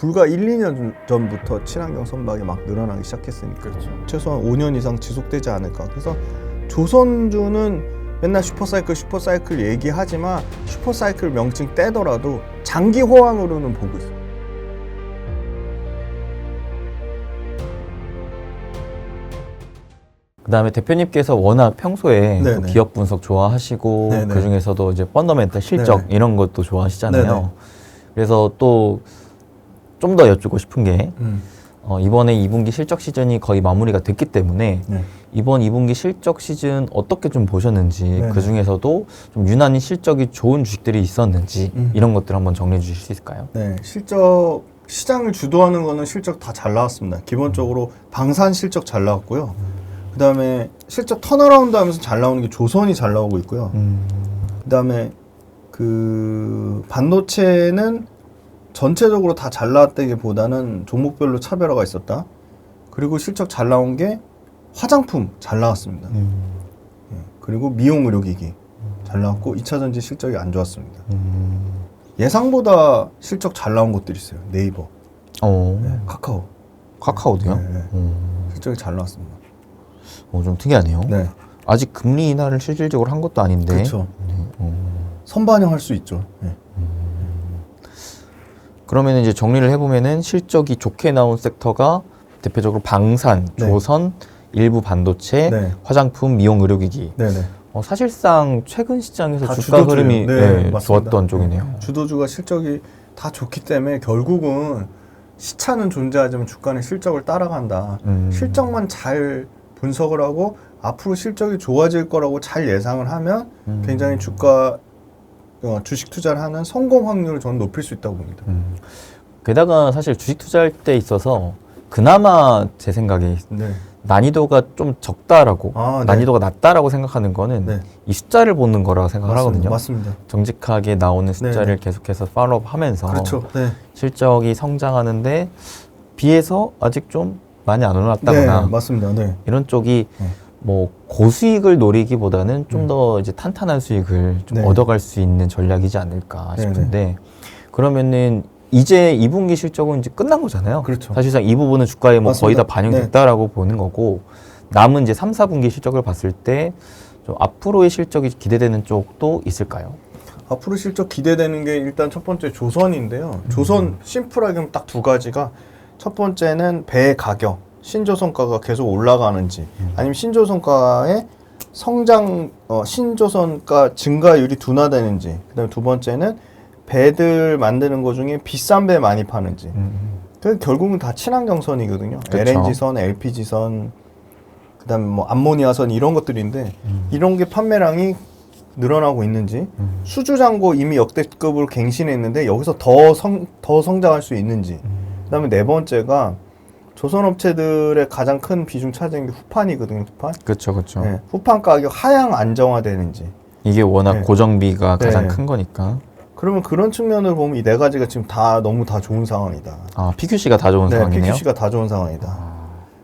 불과 1, 2년 전부터 친환경 선박이 막 늘어나기 시작했으니까 그렇죠. 최소한 5년 이상 지속되지 않을까. 그래서 조선주는 맨날 슈퍼사이클 얘기하지만 슈퍼사이클 명칭 떼더라도 장기 호황으로는 보고 있어요. 그다음에 대표님께서 워낙 평소에 또 네네. 기업 분석 좋아하시고 네네. 그 중에서도 이제 펀더멘탈 실적 네네. 이런 것도 좋아하시잖아요. 네네. 그래서 또 좀 더 여쭙고 싶은 게 이번에 2분기 실적 시즌이 거의 마무리가 됐기 때문에 네. 이번 2분기 실적 시즌 어떻게 좀 보셨는지 네네. 그 중에서도 좀 유난히 실적이 좋은 주식들이 있었는지 이런 것들 한번 정리해 주실 수 있을까요? 네, 실적 시장을 주도하는 거는 실적 다 잘 나왔습니다. 기본적으로 방산 실적 잘 나왔고요. 그다음에 실적 턴어라운드 하면서 잘 나오는 게 조선이 잘 나오고 있고요. 그다음에 그 반도체는 전체적으로 다 잘 나왔다기보다는 종목별로 차별화가 있었다. 그리고 실적 잘 나온 게 화장품 잘 나왔습니다. 예, 그리고 미용 의료기기 잘 나왔고 2차전지 실적이 안 좋았습니다. 예상보다 실적 잘 나온 것들이 있어요. 네이버, 네, 카카오. 카카오도요? 네, 실적이 잘 나왔습니다. 좀 특이하네요. 네, 아직 금리 인하를 실질적으로 한 것도 아닌데. 그렇죠. 선반영할 수 있죠. 네. 그러면 이제 정리를 해보면은 실적이 좋게 나온 섹터가 대표적으로 방산, 네. 조선, 일부 반도체, 네. 화장품, 미용 의료기기. 네네. 사실상 최근 시장에서 다 주가 주도주예요. 흐름이 네, 맞습니다. 좋았던 쪽이네요. 주도주가 실적이 다 좋기 때문에 결국은 시차는 존재하지만 주가는 실적을 따라간다. 실적만 잘 분석을 하고 앞으로 실적이 좋아질 거라고 잘 예상을 하면 굉장히 주식 투자를 하는 성공 확률을 저는 높일 수 있다고 봅니다. 게다가 사실 주식 투자할 때 있어서 그나마 제 생각에 네. 난이도가 좀 적다라고 네. 난이도가 낮다라고 생각하는 거는 네. 이 숫자를 보는 거라고 생각을 하거든요. 맞습니다. 정직하게 나오는 숫자를 계속해서 팔로우 하면서 그렇죠. 네. 실적이 성장하는데 비해서 아직 좀 많이 안 올랐다거나 네, 맞습니다. 네. 이런 쪽이 뭐 고수익을 노리기보다는 좀 더 이제 탄탄한 수익을 좀 네. 얻어갈 수 있는 전략이지 않을까 네, 싶은데 그러면은 이제 2분기 실적은 이제 끝난 거잖아요. 그렇죠. 사실상 이 부분은 주가에 뭐 거의 맞습니다. 다 반영됐다라고 보는 거고 남은 이제 3, 4분기 실적을 봤을 때 좀 앞으로의 실적이 기대되는 쪽도 있을까요? 앞으로 실적 기대되는 게 일단 첫 번째 조선인데요. 조선 심플하게 딱 두 가지가 첫 번째는 배 가격, 신조선가가 계속 올라가는지 아니면 신조선가의 신조선가 증가율이 둔화되는지 그다음에 두 번째는 배들 만드는 것 중에 비싼 배 많이 파는지 결국은 다 친환경선이거든요. 그쵸. LNG선, LPG선 그다음에 뭐 암모니아선 이런 것들인데 이런 게 판매량이 늘어나고 있는지 수주잔고 이미 역대급으로 갱신했는데 여기서 더 성장할 수 있는지 그다음에 네 번째가 조선업체들의 가장 큰 비중 차지하는 게 후판이거든요. 후판. 그렇죠, 그렇죠. 네, 후판 가격 하향 안정화되는지. 이게 워낙 네. 고정비가 가장 네. 큰 거니까. 그러면 그런 측면을 보면 이 네 가지가 지금 너무 다 좋은 상황이다. PQC가 다 좋은 네, 상황이네요. PQC가 다 좋은 상황이다.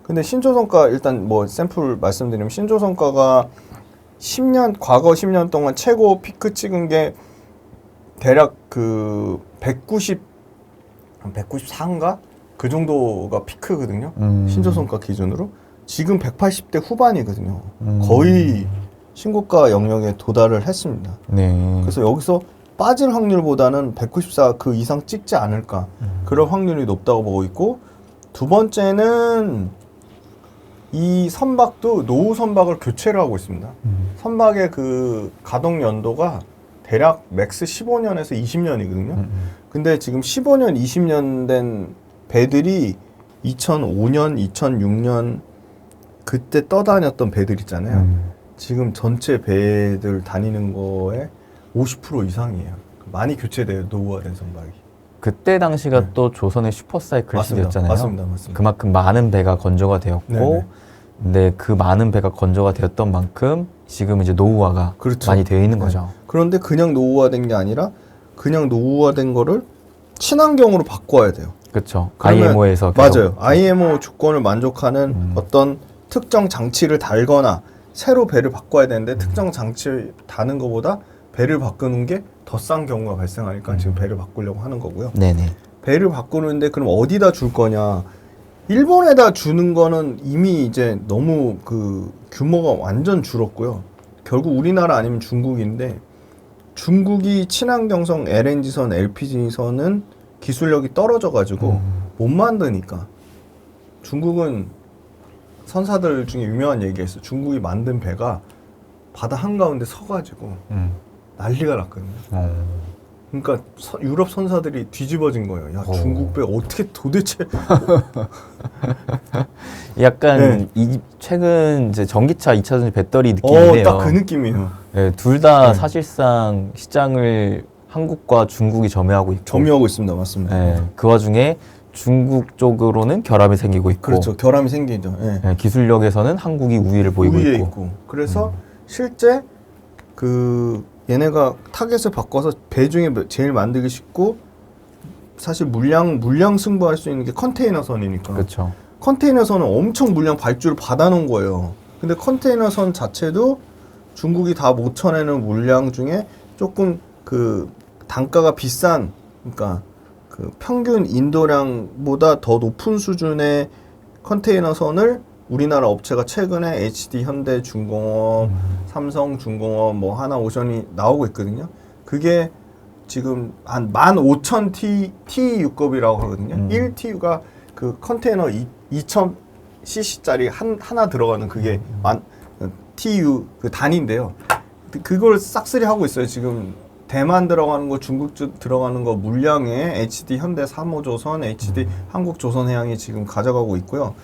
근데 신조선가 일단 뭐 샘플 말씀드리면 신조선가가 과거 10년 동안 최고 피크 찍은 게 대략 그 194인가? 그 정도가 피크거든요. 신조선가 기준으로. 지금 180대 후반이거든요. 거의 신고가 영역에 도달을 했습니다. 네. 그래서 여기서 빠질 확률보다는 194 그 이상 찍지 않을까. 그럴 확률이 높다고 보고 있고 두 번째는 이 선박도 노후 선박을 교체를 하고 있습니다. 선박의 그 가동 연도가 대략 맥스 15년에서 20년이거든요. 근데 지금 15년, 20년 된 배들이 2005년, 2006년 그때 떠다녔던 배들 있잖아요. 지금 전체 배들 다니는 거에 50% 이상이에요. 많이 교체돼요. 노후화된 선박이. 그때 당시가 또 조선의 슈퍼사이클 시대였잖아요. 맞습니다. 그만큼 많은 배가 건조가 되었고 네네. 근데 그 많은 배가 건조가 되었던 만큼 지금 이제 노후화가 그렇죠. 많이 되어 있는 네. 거죠. 그런데 그냥 노후화된 게 아니라 그냥 노후화된 거를 친환경으로 바꿔야 돼요. 그렇죠. 그러면- IMO에서 맞아요. IMO 조건을 만족하는 어떤 특정 장치를 달거나 새로 배를 바꿔야 되는데 특정 장치 다는 것보다 배를 바꾸는 게 더 싼 경우가 발생하니까 지금 배를 바꾸려고 하는 거고요. 네네. 배를 바꾸는데 그럼 어디다 줄 거냐? 일본에다 주는 거는 이미 이제 너무 그 규모가 완전 줄었고요. 결국 우리나라 아니면 중국인데 중국이 친환경성 LNG선, LPG선은 기술력이 떨어져가지고 못 만드니까 중국은 선사들 중에 유명한 얘기가 있어. 중국이 만든 배가 바다 한가운데 서가지고 난리가 났거든요. 그러니까 유럽 선사들이 뒤집어진 거예요. 야, 중국 배 어떻게 도대체 약간 네. 최근 이제 전기차 2차전지 배터리 느낌인데요. 딱 그 느낌이에요. 네, 둘 다 네. 사실상 시장을 한국과 중국이 점유하고 있고 점유하고 있습니다. 맞습니다. 네, 그 와중에 중국 쪽으로는 결함이 생기고 있고 그렇죠. 결함이 생기죠. 예. 네, 기술력에서는 한국이 우위를 보이고 우위에 있고. 그래서 실제 그 얘네가 타겟을 바꿔서 배 중에 제일 만들기 쉽고 사실 물량 승부할 수 있는 게 컨테이너선이니까. 그렇죠. 컨테이너선은 엄청 물량 발주를 받아놓은 거예요. 근데 컨테이너선 자체도 중국이 다 못 쳐내는 물량 중에 조금 그 단가가 비싼, 그러니까 그 평균 인도량보다 더 높은 수준의 컨테이너선을 우리나라 업체가 최근에 HD, 현대, 중공업, 삼성, 중공업, 뭐 하나오션이 나오고 있거든요. 그게 지금 한 15,000 TEU급이라고 하거든요. 1TU가 그 컨테이너 2,000cc짜리 하나 들어가는 그게 TU 그 단위인데요. 그걸 싹쓸이 하고 있어요. 지금 대만 들어가는 거, 중국 들어가는 거 물량에 HD, 현대, 삼호조선, HD, 한국조선해양이 지금 가져가고 있고요.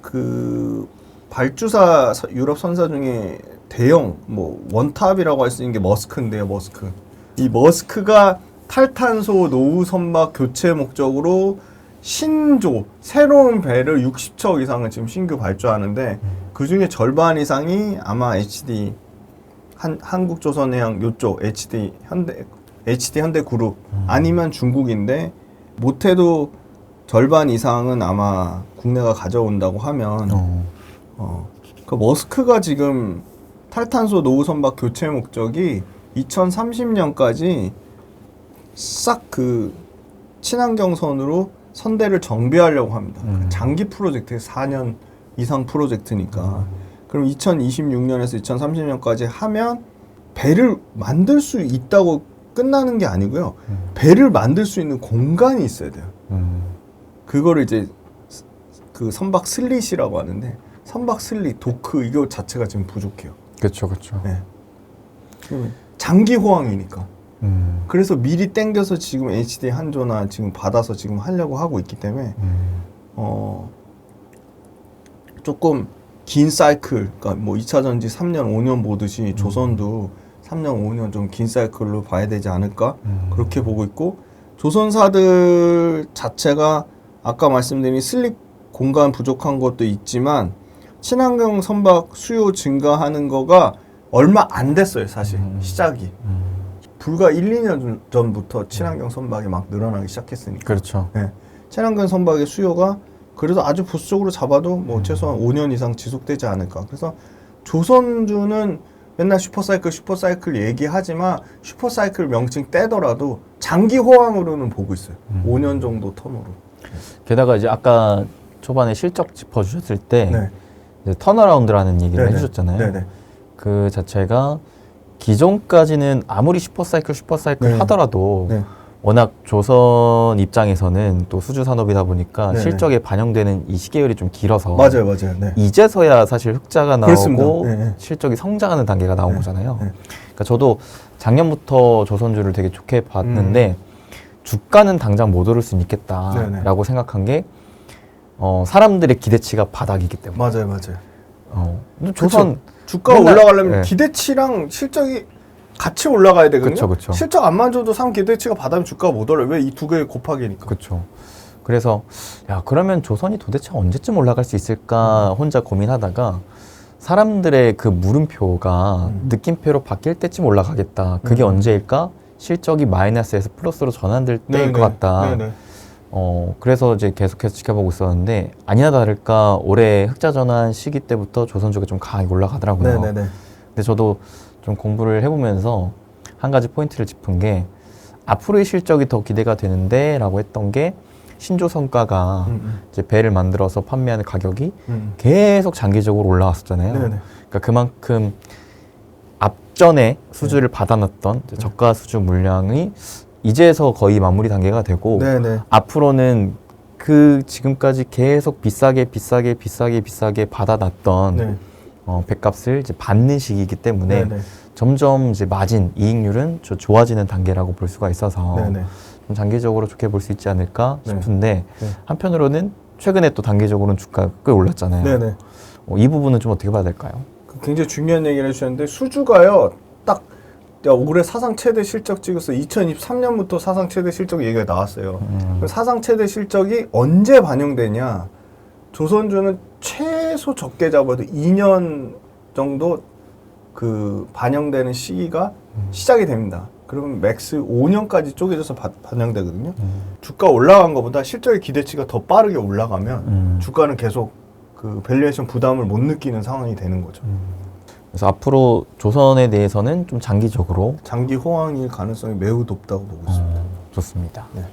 그 발주사 유럽 선사 중에 대형 뭐 원탑이라고 할 수 있는 게 머스크인데요. 머스크. 이 머스크가 탈탄소 노후 선박 교체 목적으로 신조 새로운 배를 60척 이상을 지금 신규 발주하는데 그 중에 절반 이상이 아마 HD 한국조선해양 요쪽 HD 현대 그룹 아니면 중국인데 못해도 절반 이상은 아마 국내가 가져온다고 하면 그 머스크가 지금 탈탄소 노후 선박 교체 목적이 2030년까지 싹 그 친환경선으로 선대를 정비하려고 합니다. 장기 프로젝트 4년 이상 프로젝트니까. 그럼 2026년에서 2030년까지 하면 배를 만들 수 있다고 끝나는 게 아니고요. 배를 만들 수 있는 공간이 있어야 돼요. 그거를 이제 그 선박 슬릿이라고 하는데 선박 슬릿, 도크 이거 자체가 지금 부족해요. 그렇죠, 그렇죠. 네. 장기 호황이니까. 그래서 미리 땡겨서 지금 HD 한조나 지금 받아서 지금 하려고 하고 있기 때문에 조금 긴 사이클, 그러니까 뭐 2차 전지 3년, 5년 보듯이 조선도 3년, 5년 좀 긴 사이클로 봐야 되지 않을까? 그렇게 보고 있고 조선사들 자체가 아까 말씀드린 슬립 공간 부족한 것도 있지만 친환경 선박 수요 증가하는 거가 얼마 안 됐어요, 사실. 시작이. 불과 1, 2년 전부터 친환경 선박이 막 늘어나기 시작했으니까. 그렇죠. 네. 친환경 선박의 수요가 그래도 아주 보수적으로 잡아도 뭐 최소한 5년 이상 지속되지 않을까. 그래서 조선주는 맨날 슈퍼사이클 얘기하지만 슈퍼사이클 명칭 떼더라도 장기 호황으로는 보고 있어요. 5년 정도 턴으로. 게다가 이제 아까 초반에 실적 짚어주셨을 때 네. 이제 턴어라운드라는 얘기를 네네. 해주셨잖아요. 네네. 그 자체가 기존까지는 아무리 슈퍼사이클 네. 하더라도 네. 워낙 조선 입장에서는 또 수주 산업이다 보니까 네네. 실적에 반영되는 이 시계열이 좀 길어서 맞아요. 네. 이제서야 사실 흑자가 그렇습니다. 나오고 네. 실적이 성장하는 단계가 나온 거잖아요. 네. 그러니까 저도 작년부터 조선주를 되게 좋게 봤는데 주가는 당장 못 오를 수는 있겠다라고 생각한 게 사람들의 기대치가 바닥이기 때문에. 맞아요. 근데 조선 그쵸. 주가가 맨날- 올라가려면 네. 기대치랑 실적이 같이 올라가야 되거든요. 그쵸. 실적 안 만져도 상 기대치가 받으면 주가가 못 올라요. 왜 이 두 개의 곱하기니까. 그렇죠. 그래서 야 그러면 조선이 도대체 언제쯤 올라갈 수 있을까 혼자 고민하다가 사람들의 그 물음표가 느낌표로 바뀔 때쯤 올라가겠다. 그게 언제일까? 실적이 마이너스에서 플러스로 전환될 때일 것 같다. 네네. 그래서 이제 계속해서 지켜보고 있었는데 아니나 다를까 올해 흑자 전환 시기 때부터 조선주가 좀 강하게 올라가더라고요. 네네네. 근데 저도 좀 공부를 해보면서 한 가지 포인트를 짚은 게 앞으로의 실적이 더 기대가 되는데 라고 했던 게 신조성과가 이제 배를 만들어서 판매하는 가격이 계속 장기적으로 올라왔었잖아요. 네네. 그러니까 그만큼 앞전에 수주를 받아놨던 이제 저가 수주 물량이 이제서 거의 마무리 단계가 되고 네네. 앞으로는 그 지금까지 계속 비싸게 받아놨던 네. 배값을 이제 받는 시기이기 때문에 네네. 점점 이제 마진 이익률은 좋아지는 단계라고 볼 수가 있어서 네네. 좀 장기적으로 좋게 볼 수 있지 않을까 네. 싶은데 네. 한편으로는 최근에 또 단기적으로는 주가가 꽤 올랐잖아요. 네네. 이 부분은 좀 어떻게 봐야 될까요? 굉장히 중요한 얘기를 해주셨는데 수주가요 딱 올해 사상 최대 실적 찍어서 2023년부터 사상 최대 실적 얘기가 나왔어요. 사상 최대 실적이 언제 반영되냐? 조선주는 최소 적게 잡아도 2년 정도 그 반영되는 시기가 시작이 됩니다. 그러면 맥스 5년까지 쪼개져서 반영되거든요. 주가 올라간 것보다 실적의 기대치가 더 빠르게 올라가면 주가는 계속 그 밸류에이션 부담을 못 느끼는 상황이 되는 거죠. 그래서 앞으로 조선에 대해서는 좀 장기적으로 장기 호황일 가능성이 매우 높다고 보고 있습니다. 좋습니다. 네.